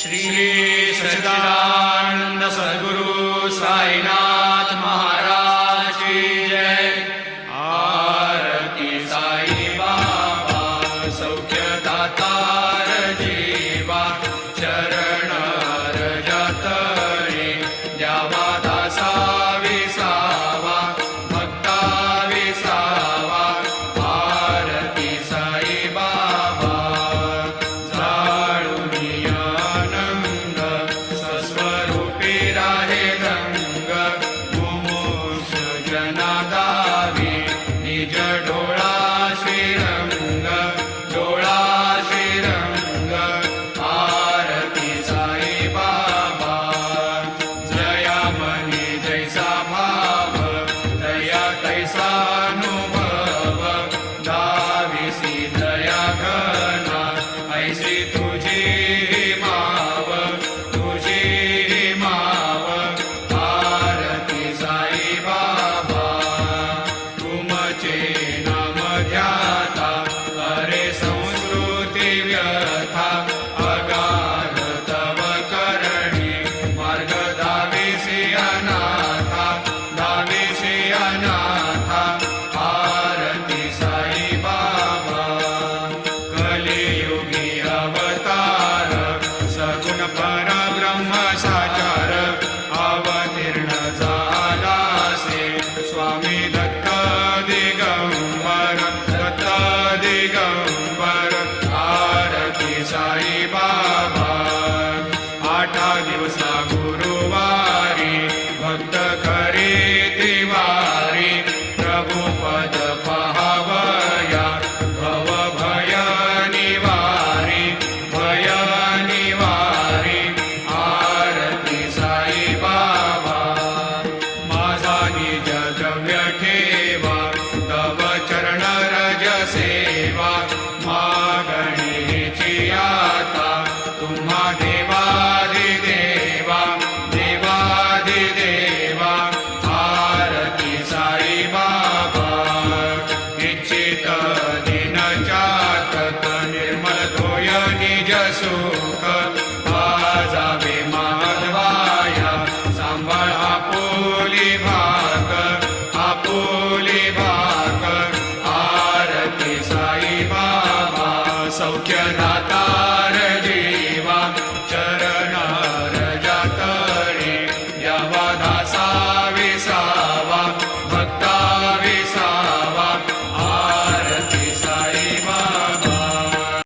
श्री सच्चिदानंद सद्गुरु साईनाथ महाराज की जय। आरती साई बाबा सौख्यदातार जीवा, चरण रजतळे द्यावा दासा विसावा, भक्ता विसावा। आरती साई बाबा जाळूनी आनंद स्वस्वरूपी राहे रंग, मुमुक्ष जना दावी निज डोळा श्रीरंग, डोळा श्रीरंग। आरती साई बाबा जया मनी जैसा भाव, दया तैसा अनुभव, दाविसी दया घना ऐसी तुझी माव, तुझी माव। आरती साई बाबा तुमचे नाम ध्याता, अरे संस्कृती व्यथा, अगाध तव करणी मार्ग दाविसी अनाथा, दाविसी अनाथा। आरती साई बाबा कलियुगी अवतार, सगुण परब्रह्म साचार, अवतीर्ण झालासे स्वामी दत्त दिगंबर, दत्त दिगंबर। आरती साई बाबा आठा दिवसा गुरुवारी, भक्त खरी तिवारी, प्रभु पद पहावया, भव भय निवारी, भय निवारी। आरती साई बाबा माझा निज द्रव्य ठेवा, तव चरण रज सेवा, मागणीची आता तुम्हा देवादिदेवा, देवादिदेवा। आरती साई बाबा इच्छित दिन चातक, निर्मल तोय निज सुख, आजावे माधवाया सांभाळ आपुली भाग, आपुली भाग। आरती साई बाबा सौख्यदाता